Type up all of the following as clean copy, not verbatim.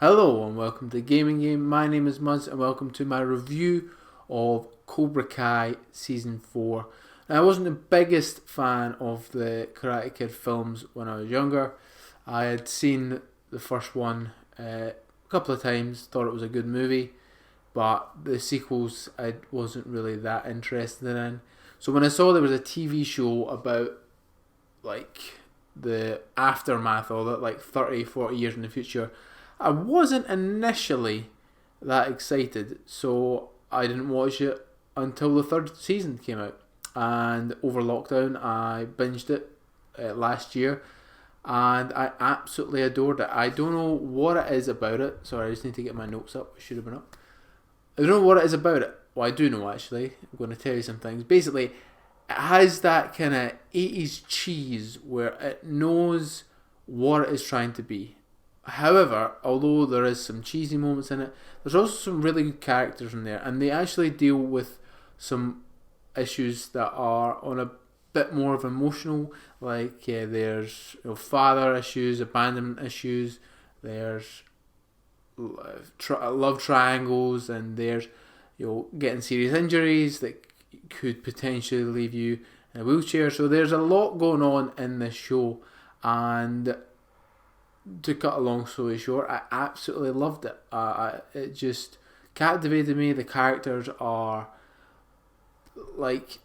Hello and welcome to Gaming Game. My name is Muzz and welcome to my review of Cobra Kai Season 4. Now, I wasn't the biggest fan of the Karate Kid films when I was younger. I had seen the first one a couple of times, thought it was a good movie, but the sequels I wasn't really that interested in. So when I saw there was a TV show about like the aftermath of it, like 30, 40 years in the future, I wasn't initially that excited, so I didn't watch it until the third season came out. And over lockdown, I binged it last year, and I absolutely adored it. I don't know what it is about it. Sorry, I just need to get my notes up. It should have been up. I don't know what it is about it. Well, I do know actually. I'm going to tell you some things. Basically, it has that kind of 80s cheese where it knows what it is trying to be. However, although there is some cheesy moments in it, there's also some really good characters in there, and they actually deal with some issues that are on a bit more of emotional. Like there's father issues, abandonment issues. There's love triangles, and there's getting serious injuries that could potentially leave you in a wheelchair. So there's a lot going on in this show, and to cut a long story short, I absolutely loved it. It just captivated me. The characters are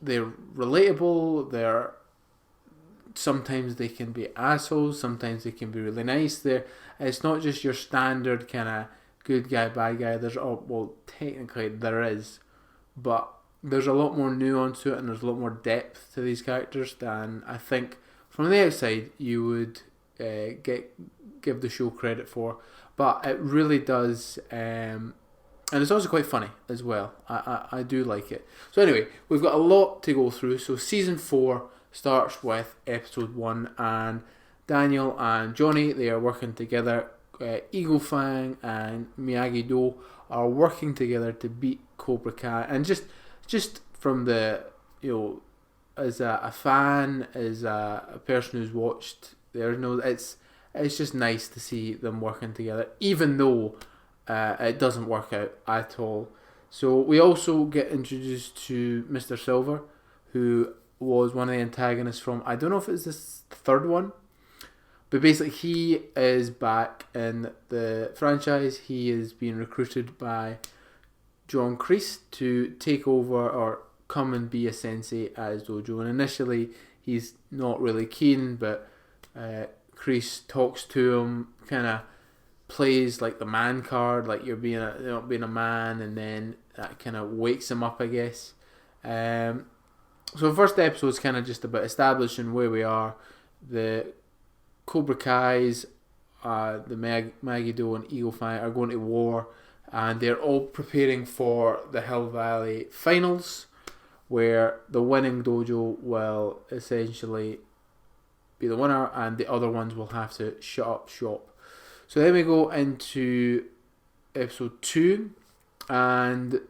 they're relatable. They're sometimes they can be assholes. Sometimes they can be really nice. It's not just your standard kind of good guy, bad guy. Technically there is, but there's a lot more nuance to it, and there's a lot more depth to these characters than I think from the outside you would give the show credit for. But it really does, and it's also quite funny as well. I do like it. So anyway, we've got a lot to go through. So season 4 starts with episode 1, and Daniel and Johnny, they are working together. Eagle Fang and Miyagi Do are working together to beat Cobra Kai, and just from the as a fan, as a person who's watched, it's just nice to see them working together, even though it doesn't work out at all. So we also get introduced to Mr. Silver, who was one of the antagonists from, I don't know if it's this third one, but basically he is back in the franchise. He is being recruited by John Kreese to take over or come and be a sensei at his dojo. And initially he's not really keen, but Kreese talks to him, kind of plays like the man card, like you're being a man, and then that kind of wakes him up, I guess. So the first episode is kind of just about establishing where we are. The Cobra Kai's, the Miyagi-Do and Eagle Fang are going to war, and they're all preparing for the Hill Valley finals, where the winning dojo will essentially be the winner, and the other ones will have to shut up shop. So then we go into episode 2, and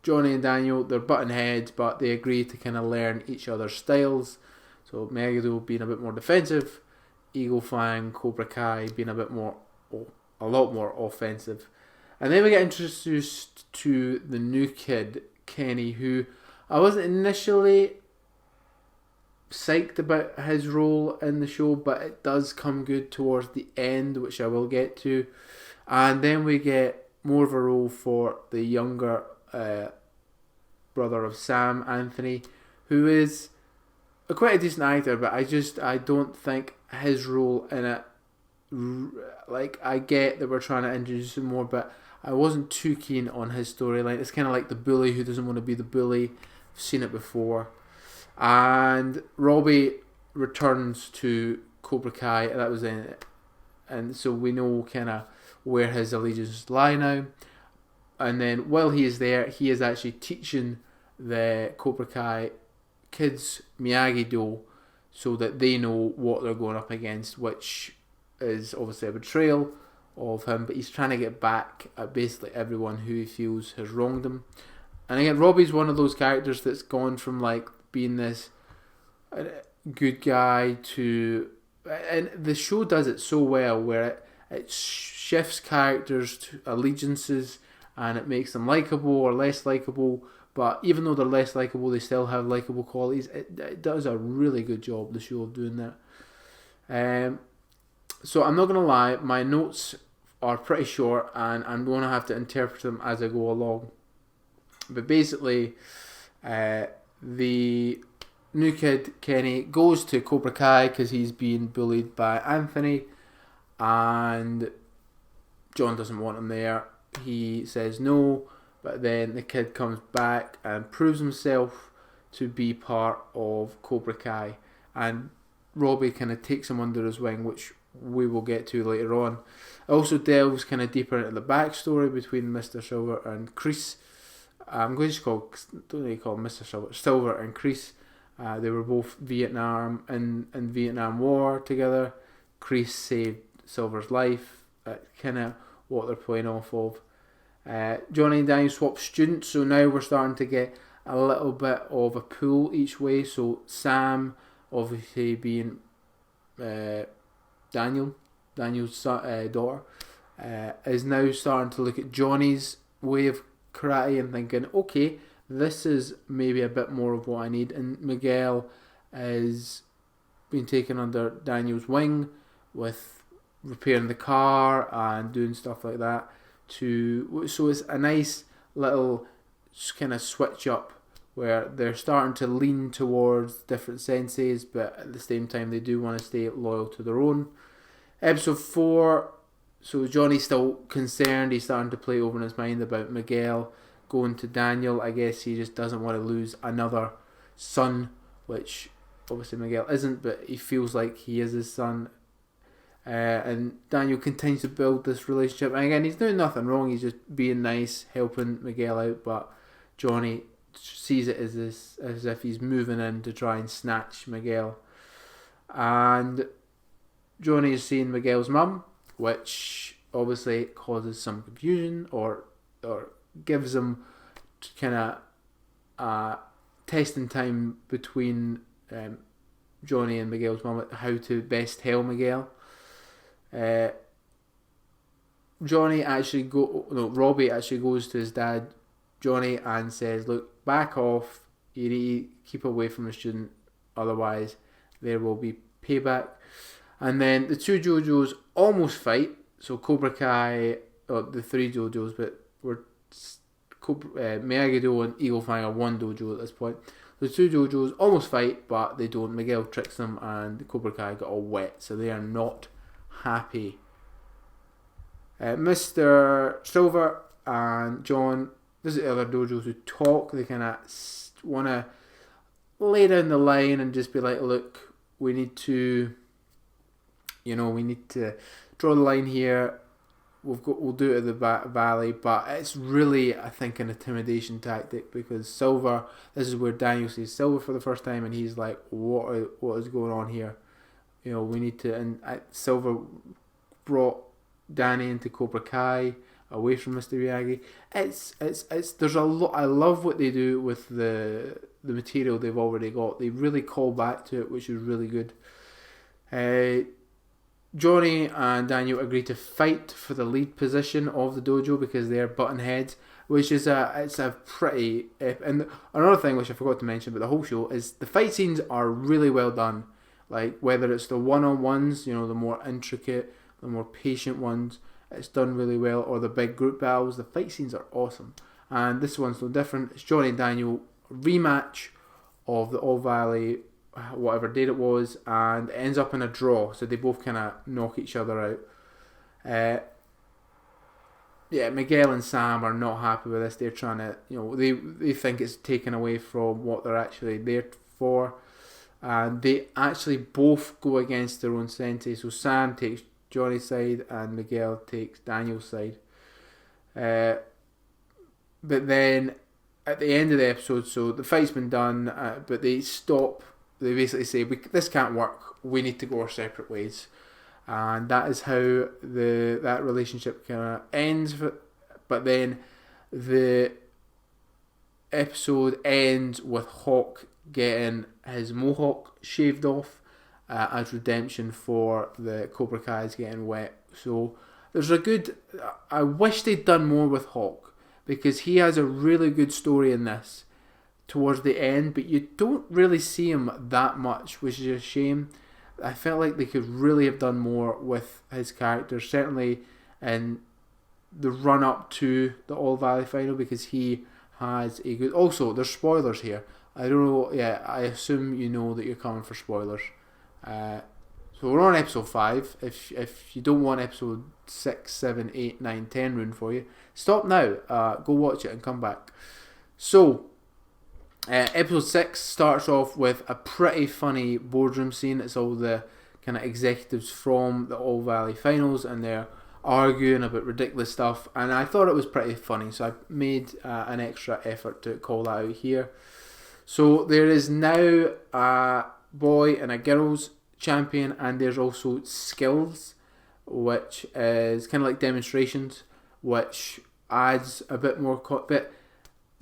Johnny and Daniel, they're butting heads, but they agree to kind of learn each other's styles. So Miyagi-Do being a bit more defensive, Eagle Fang, Cobra Kai being a lot more offensive. And then we get introduced to the new kid, Kenny, who I wasn't initially psyched about his role in the show, but it does come good towards the end, which I will get to. And then we get more of a role for the younger brother of Sam, Anthony, who is quite a decent actor, but I don't think his role in it, like, I get that we're trying to introduce him more, but I wasn't too keen on his storyline. It's kind of like the bully who doesn't want to be the bully. I've seen it before. And Robbie returns to Cobra Kai, and that was in it. And so we know kind of where his allegiances lie now. And then while he is there, he is actually teaching the Cobra Kai kids Miyagi-Do so that they know what they're going up against, which is obviously a betrayal of him, but he's trying to get back at basically everyone who he feels has wronged him. And again, Robbie's one of those characters that's gone from like being this good guy to, and the show does it so well where it shifts characters to allegiances, and it makes them likable or less likable. But even though they're less likable, they still have likable qualities. It does a really good job, the show, of doing that. So I'm not going to lie, my notes are pretty short, and I'm going to have to interpret them as I go along. But basically, the new kid, Kenny, goes to Cobra Kai because he's being bullied by Anthony, and John doesn't want him there. He says no, but then the kid comes back and proves himself to be part of Cobra Kai, and Robbie kind of takes him under his wing, which we will get to later on. It also delves kind of deeper into the backstory between Mr. Silver and Kreese. I'm going to call Mr. Silver and Kreese. They were both Vietnam in Vietnam War together. Kreese saved Silver's life. Kind of what they're playing off of. Johnny and Daniel swap students, so now we're starting to get a little bit of a pull each way. So Sam, obviously being Daniel's daughter, is now starting to look at Johnny's way of karate and thinking, okay, this is maybe a bit more of what I need. And Miguel is being taken under Daniel's wing with repairing the car and doing stuff like that. So it's a nice little kind of switch up where they're starting to lean towards different senseis, but at the same time they do want to stay loyal to their own. Episode 4, so Johnny's still concerned. He's starting to play over in his mind about Miguel going to Daniel. I guess he just doesn't want to lose another son, which obviously Miguel isn't, but he feels like he is his son. And Daniel continues to build this relationship, and again, he's doing nothing wrong. He's just being nice, helping Miguel out, but Johnny sees it as if he's moving in to try and snatch Miguel. And Johnny is seeing Miguel's mum, which obviously causes some confusion or gives him kind of testing time between Johnny and Miguel's mum, how to best tell Miguel. Robbie actually goes to his dad Johnny and says, look, back off, you need to keep away from the student, otherwise there will be payback. And then the two JoJos almost fight, so Cobra Kai, the three JoJos, but we're Miyagi-Do and Eagle Fang are one dojo at this point. The two JoJos almost fight, but they don't. Miguel tricks them and the Cobra Kai got all wet, so they are not happy. Mr. Silver and John, this is the other dojos who talk. They kind of want to lay down the line and just be like, look, we need to draw the line here. We'll do it at the valley, but it's really, I think, an intimidation tactic, because Silver, this is where Daniel sees Silver for the first time, and he's like, what is going on here? We need to, and Silver brought Danny into Cobra Kai away from Mr. Miyagi. There's a lot. I love what they do with the material they've already got. They really call back to it, which is really good. Johnny and Daniel agree to fight for the lead position of the dojo because they're button heads, which is a pretty. And another thing which I forgot to mention about the whole show is the fight scenes are really well done. Like whether it's the one-on-ones, the more intricate, the more patient ones, it's done really well, or the big group battles, the fight scenes are awesome. And this one's no different. It's Johnny and Daniel rematch of the All Valley, whatever date it was, and it ends up in a draw, so they both kind of knock each other out. Miguel and Sam are not happy with this. They're trying to, they think it's taken away from what they're actually there for. And they actually both go against their own sensei. So Sam takes Johnny's side and Miguel takes Daniel's side. But then at the end of the episode, so the fight's been done, but they stop. They basically say, this can't work. We need to go our separate ways. And that is how that relationship kind of ends. But then the episode ends with Hawk getting his mohawk shaved off as redemption for the Cobra Kai's getting wet. So there's a good. I wish they'd done more with Hawk, because he has a really good story in this towards the end, but you don't really see him that much, which is a shame. I felt like they could really have done more with his character, certainly in the run up to the All Valley final, because he has a good. Also, there's spoilers here. I don't know. Yeah, I assume you know that you're coming for spoilers. So we're on episode 5. If you don't want episode 6, 7, 8, 9, 10 ruined for you, stop now. Go watch it and come back. So episode 6 starts off with a pretty funny boardroom scene. It's all the kind of executives from the All Valley finals, and they're arguing about ridiculous stuff. And I thought it was pretty funny, so I made an extra effort to call that out here. So there is now a boy and a girls champion, and there's also skills, which is kind of like demonstrations, which adds a bit more. But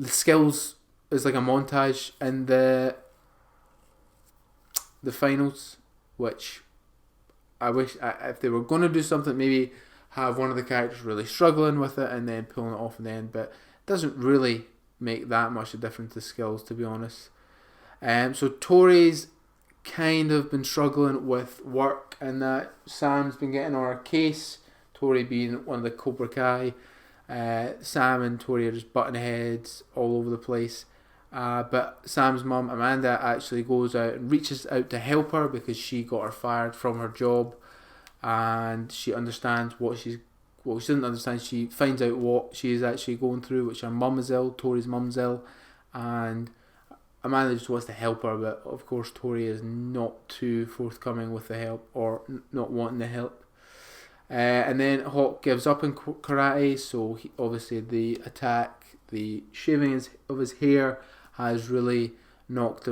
the skills is like a montage in the finals, which I wish if they were going to do something, maybe have one of the characters really struggling with it and then pulling it off in the end. But it doesn't really make that much a difference to skills, to be honest. So Tori's kind of been struggling with work, and that Sam's been getting on her case. Tori being one of the Cobra Kai. Sam and Tori are just butting heads all over the place. But Sam's mum, Amanda, actually goes out and reaches out to help her, because she got her fired from her job, and she understands she doesn't understand. She finds out what she is actually going through, which her mum is ill, Tori's mum's ill, and Amanda just wants to help her, but of course Tori is not too forthcoming with the help, or not wanting the help. And then Hawk gives up in karate, so obviously the attack, the shaving of his hair has really knocked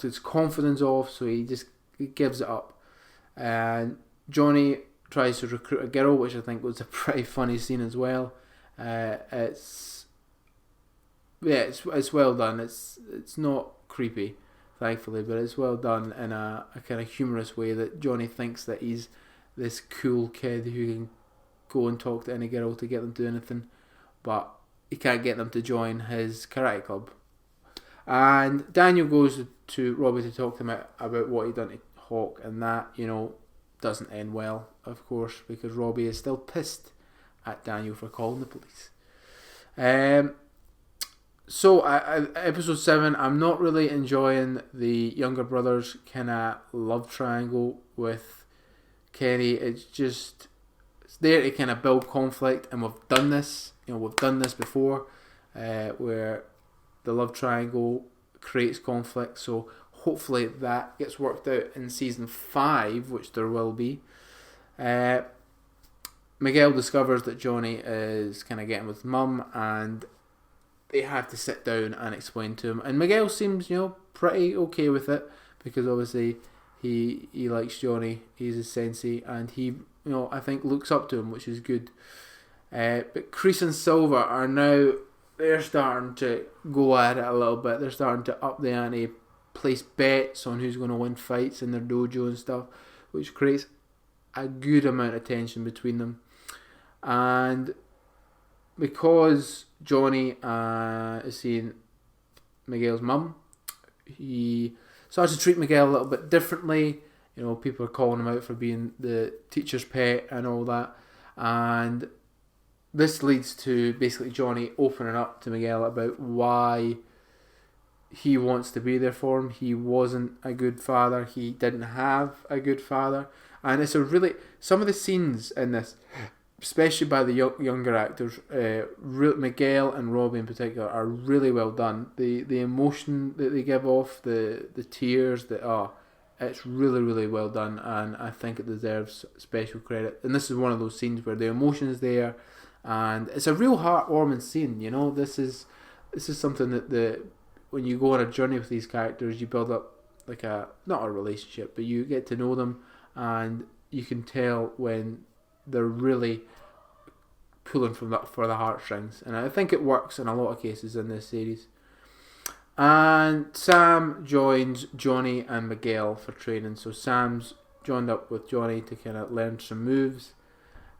his confidence off, so he gives it up. And Johnny tries to recruit a girl, which I think was a pretty funny scene as well. It's well done. It's not creepy, thankfully, but it's well done in a kind of humorous way, that Johnny thinks that he's this cool kid who can go and talk to any girl to get them to do anything, but he can't get them to join his karate club. And Daniel goes to Robbie to talk to him about what he done to Hawk, and that, doesn't end well, of course, because Robbie is still pissed at Daniel for calling the police. So episode 7, I'm not really enjoying the younger brothers kind of love triangle with Kenny. It's there to kind of build conflict, and we've done this. We've done this before, where the love triangle creates conflict. So hopefully that gets worked out in season 5, which there will be. Miguel discovers that Johnny is kind of getting with mum, and they have to sit down and explain to him. And Miguel seems, pretty okay with it, because obviously he likes Johnny. He's his sensei, and he, I think looks up to him, which is good. But Kreese and Silva are now, they're starting to go at it a little bit. They're starting to up the ante, place bets on who's going to win fights in their dojo and stuff, which creates a good amount of tension between them. And because Johnny is seeing Miguel's mum, he starts to treat Miguel a little bit differently. People are calling him out for being the teacher's pet and all that. And this leads to basically Johnny opening up to Miguel about why he wants to be there for him. He wasn't a good father. He didn't have a good father. And it's some of the scenes in this, especially by the younger actors, Miguel and Robbie in particular, are really well done. The emotion that they give off, the tears, it's really, really well done, and I think it deserves special credit. And this is one of those scenes where the emotion is there, and it's a real heartwarming scene. This is something that when you go on a journey with these characters, you build up like not a relationship, but you get to know them, and you can tell when they're really pulling for the heartstrings, and I think it works in a lot of cases in this series. And Sam joins Johnny and Miguel for training. So Sam's joined up with Johnny to kind of learn some moves,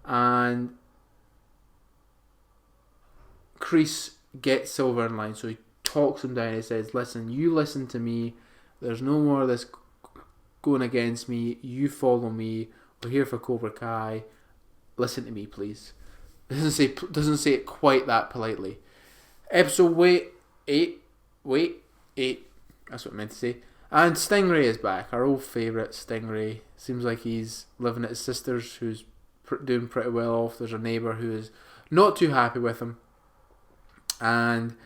and Kreese gets Silver in line, so he talks him down. He says, listen, you listen to me, there's no more of this going against me, you follow me, we're here for Cobra Kai, listen to me please. Doesn't say it quite that politely. Episode 8, that's what I meant to say. And Stingray is back, our old favourite Stingray. Seems like he's living at his sister's, who's doing pretty well off. There's a neighbour who is not too happy with him. And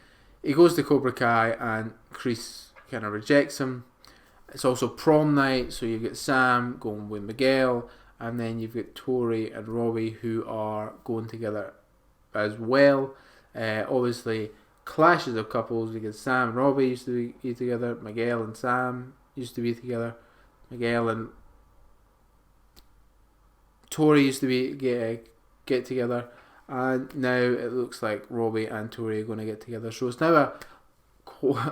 he goes to Cobra Kai and Kreese kind of rejects him. It's also prom night, so you've got Sam going with Miguel, and then you've got Tori and Robbie who are going together as well. Obviously, clashes of couples because Sam and Robbie used to be together, Miguel and Sam used to be together, Miguel and Tori used to be get together, and now it looks like Robbie and Tori are going to get together. So it's now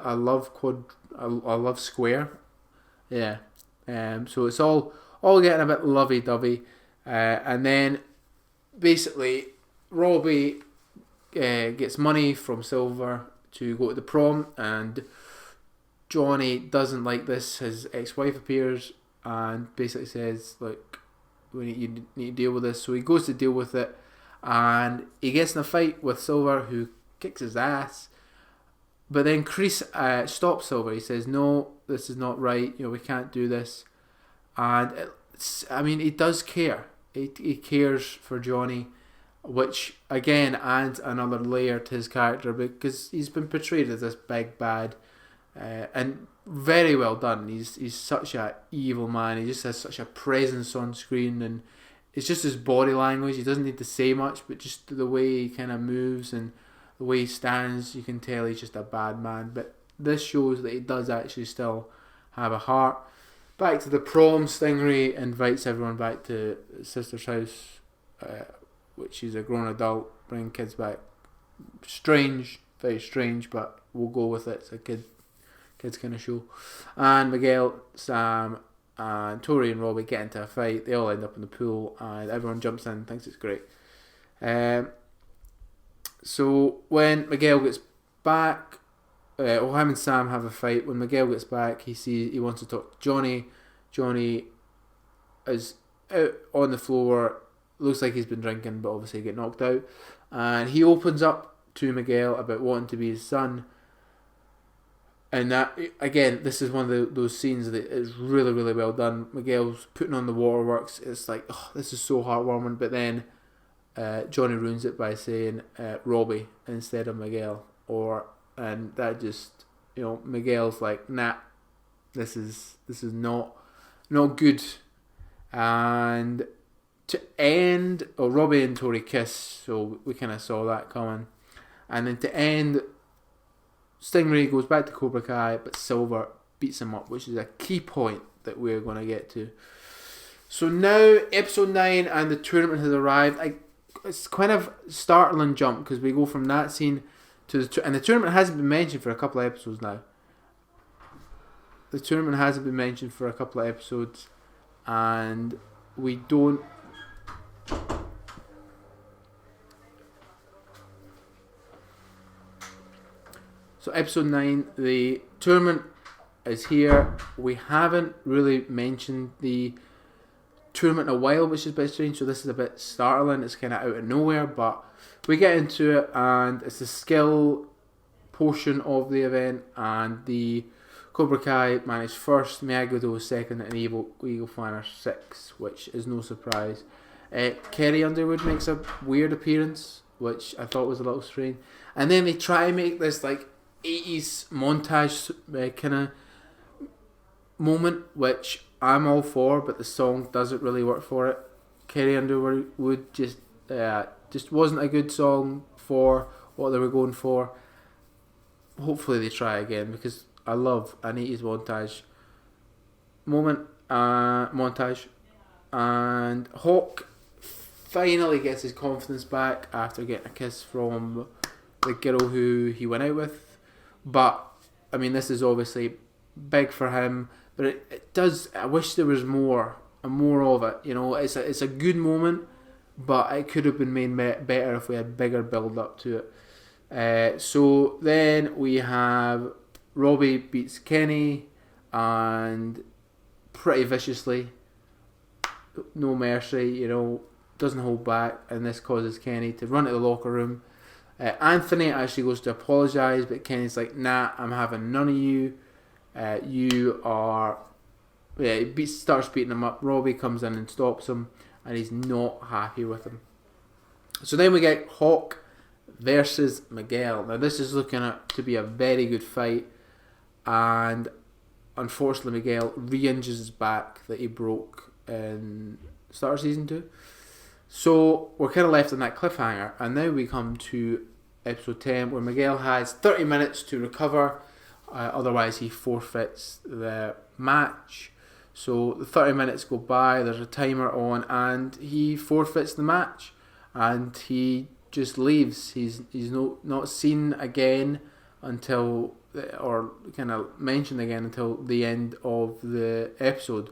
a love square, yeah. So it's all getting a bit lovey-dovey, and then basically Robbie gets money from Silver to go to the prom, and Johnny doesn't like this. His ex-wife appears and basically says, look, you need to deal with this. So he goes to deal with it, and he gets in a fight with Silver, who kicks his ass. But then Kreese stops Silver. He says, no, this is not right, we can't do this. And he does care. He cares for Johnny, which again adds another layer to his character, because he's been portrayed as this big bad, and very well done. He's such a evil man. He just has such a presence on screen, and it's just his body language. He doesn't need to say much, but just the way he kind of moves and the way he stands, you can tell he's just a bad man. But this shows that he does actually still have a heart. Back to the prom, Stingray invites everyone back to his sister's house, which is a grown adult, bringing kids back. Strange, very strange, but we'll go with it. It's a kids kind of show. And Miguel, Sam, and Tori and Robbie get into a fight. They all end up in the pool, and everyone jumps in and thinks it's great. So when Miguel gets back, him and Sam have a fight. When Miguel gets back, he wants to talk to Johnny. Johnny is out on the floor. Looks like he's been drinking, but obviously get knocked out. And he opens up to Miguel about wanting to be his son. And that, again, this is one of those scenes that is really, really well done. Miguel's putting on the waterworks. It's like, oh, this is so heartwarming. But then Johnny ruins it by saying Robbie instead of Miguel. And that just, Miguel's like, nah, this is not good. And to end, Robbie and Tori kiss, so we kind of saw that coming. And then to end, Stingray goes back to Cobra Kai, but Silver beats him up, which is a key point that we're going to get to. So now, episode 9 and the tournament has arrived. It's kind of startling jump, because we go from that scene to and the tournament hasn't been mentioned for a couple of episodes now. The tournament hasn't been mentioned for a couple of episodes, and we don't. So episode 9, the tournament is here. We haven't really mentioned the tournament in a while, which is a bit strange, so this is a bit startling. It's kind of out of nowhere, but we get into it, and it's the skill portion of the event, and the Cobra Kai managed first, Miyagi-Do was second, and Eagle Flanner 6, which is no surprise. Kerry Underwood makes a weird appearance, which I thought was a little strange, and then they try and make this like 80s montage kind of moment, which I'm all for, but the song doesn't really work for it. Kerry Underwood just wasn't a good song for what they were going for. Hopefully they try again, because I love an 80s montage. And Hawk finally gets his confidence back after getting a kiss from the girl who he went out with. But this is obviously big for him, but it does. I wish there was more of it. It's a good moment, but it could have been made better if we had bigger build up to it. So then we have Robbie beats Kenny, and pretty viciously, no mercy, doesn't hold back, and this causes Kenny to run to the locker room. Anthony actually goes to apologise, but Kenny's like, nah, I'm having none of you. You are... Yeah, he starts beating him up. Robbie comes in and stops him, and he's not happy with him. So then we get Hawk versus Miguel. Now this is looking to be a very good fight, and unfortunately Miguel re-injures his back that he broke in start of season 2. So we're kind of left on that cliffhanger, and now we come to episode 10, where Miguel has 30 minutes to recover, otherwise he forfeits the match. So the 30 minutes go by, there's a timer on, and he forfeits the match, and he just leaves. He's not seen again until, or kind of mentioned again until the end of the episode,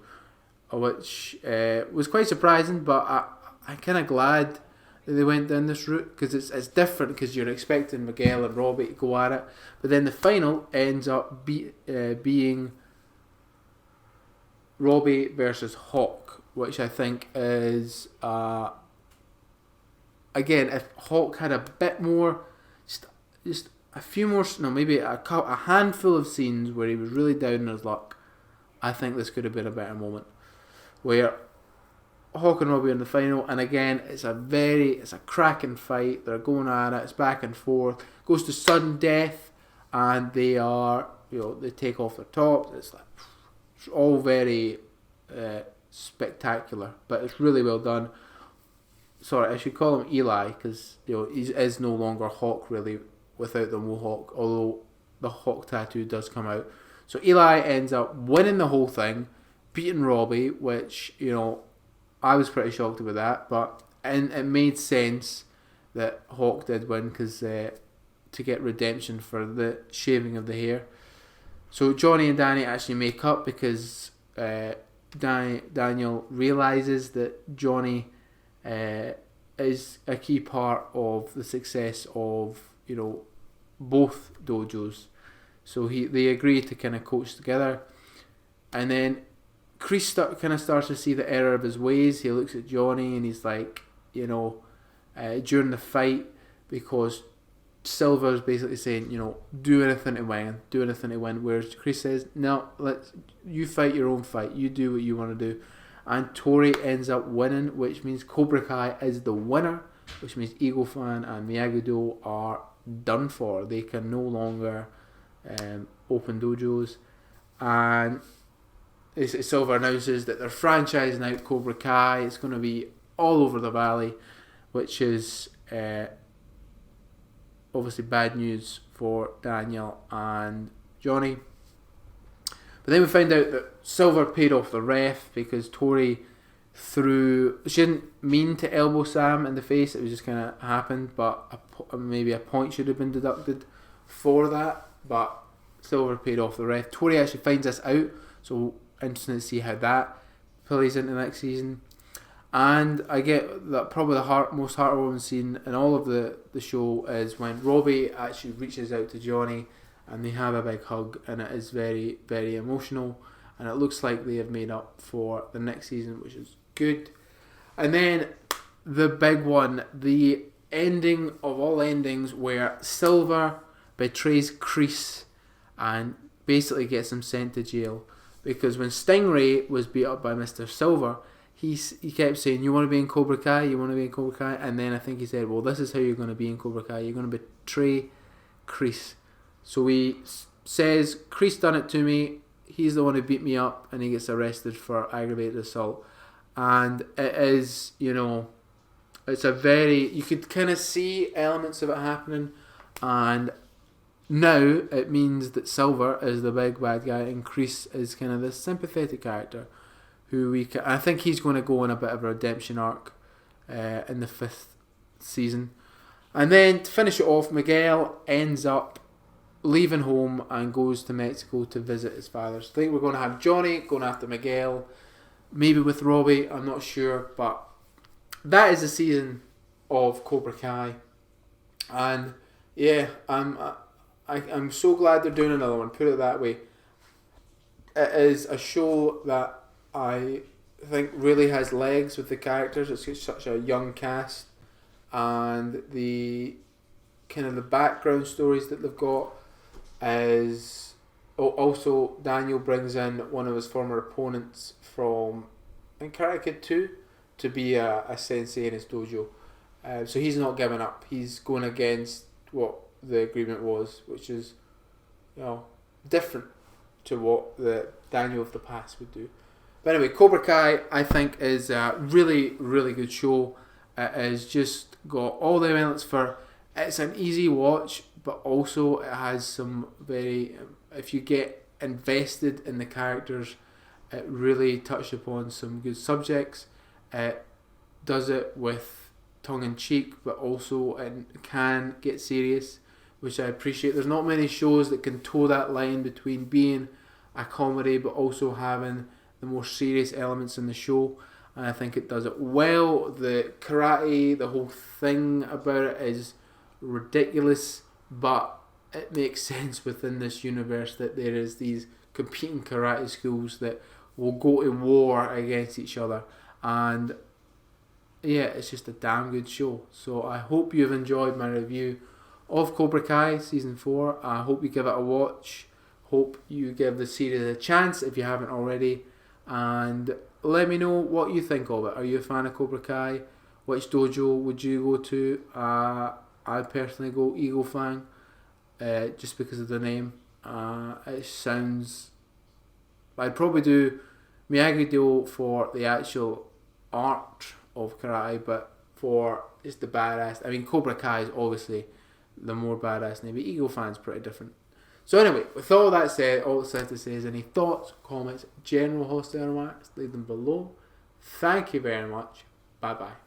which was quite surprising, but I'm kind of glad that they went down this route, because it's different, because you're expecting Miguel and Robbie to go at it, but then the final ends up being Robbie versus Hawk, which I think is again, if Hawk had a bit more, just a few more, maybe a handful of scenes where he was really down on his luck, I think this could have been a better moment, where Hawk and Robbie in the final, and again it's a cracking fight. They're going at it, it's back and forth, goes to sudden death, and they take off their tops. It's all very spectacular, but it's really well done. Sorry, I should call him Eli, because he is no longer Hawk really without the mohawk, although the Hawk tattoo does come out. So Eli ends up winning the whole thing, beating Robbie, which I was pretty shocked about that, and it made sense that Hawk did win, because to get redemption for the shaving of the hair. So Johnny and Danny actually make up, because Daniel realises that Johnny is a key part of the success of both dojos. So they agree to kind of coach together, and then Chris kind of starts to see the error of his ways. He looks at Johnny and he's like, during the fight, because Silver's basically saying, do anything to win, whereas Chris says, no, you fight your own fight, you do what you want to do. And Tori ends up winning, which means Cobra Kai is the winner, which means Eagle Fan and Miyagi-Do are done for. They can no longer open dojos, and Silver announces that they're franchising out Cobra Kai. It's going to be all over the valley, which is obviously bad news for Daniel and Johnny. But then we find out that Silver paid off the ref, because Tori she didn't mean to elbow Sam in the face, it was just kind of happened, but maybe a point should have been deducted for that, but Silver paid off the ref. Tori actually finds this out, so interesting to see how that plays into next season. And I get that probably the most heartwarming scene in all of the show is when Robbie actually reaches out to Johnny and they have a big hug, and it is very, very emotional, and it looks like they have made up for the next season, which is good. And then the big one, the ending of all endings, where Silver betrays Kreese and basically gets him sent to jail. Because when Stingray was beat up by Mr. Silver, he kept saying, you want to be in Cobra Kai, you want to be in Cobra Kai, and then I think he said, well, this is how you're going to be in Cobra Kai, you're going to betray Kreese. So he says, Kreese done it to me, he's the one who beat me up, and he gets arrested for aggravated assault. And it is, it's a very, you could kind of see elements of it happening, and now it means that Silver is the big bad guy and Kreese is kind of this sympathetic character who I think he's going to go on a bit of a redemption arc in the 5th season. And then to finish it off, Miguel ends up leaving home and goes to Mexico to visit his father. So I think we're going to have Johnny going after Miguel, maybe with Robbie, I'm not sure, but that is the season of Cobra Kai, and yeah, I'm so glad they're doing another one. Put it that way. It is a show that I think really has legs with the characters. It's got such a young cast, and the kind of the background stories that they've got is also Daniel brings in one of his former opponents from in Karate Kid 2 to be a sensei in his dojo. So he's not giving up. He's going against what the agreement was, which is, different to what the Daniel of the past would do. But anyway, Cobra Kai, I think, is a really, really good show. It has just got all the elements for... It's an easy watch, but also it has some very... If you get invested in the characters, it really touched upon some good subjects. It does it with tongue-in-cheek, but also it can get serious, which I appreciate. There's not many shows that can toe that line between being a comedy but also having the more serious elements in the show, and I think it does it well. The karate, the whole thing about it is ridiculous, but it makes sense within this universe that there is these competing karate schools that will go to war against each other, and yeah, it's just a damn good show. So I hope you've enjoyed my review of Cobra Kai Season 4. I hope you give it a watch. Hope you give the series a chance if you haven't already. And let me know what you think of it. Are you a fan of Cobra Kai? Which dojo would you go to? I personally go Eagle Fang, just because of the name. It sounds... I'd probably do Miyagi-Do for the actual art of karate, but for just the badass... I mean, Cobra Kai is obviously the more badass name, but Eagle Fang's pretty different. So anyway, with all that said, all that's left to say is any thoughts, comments, general hostile remarks, leave them below. Thank you very much. Bye bye.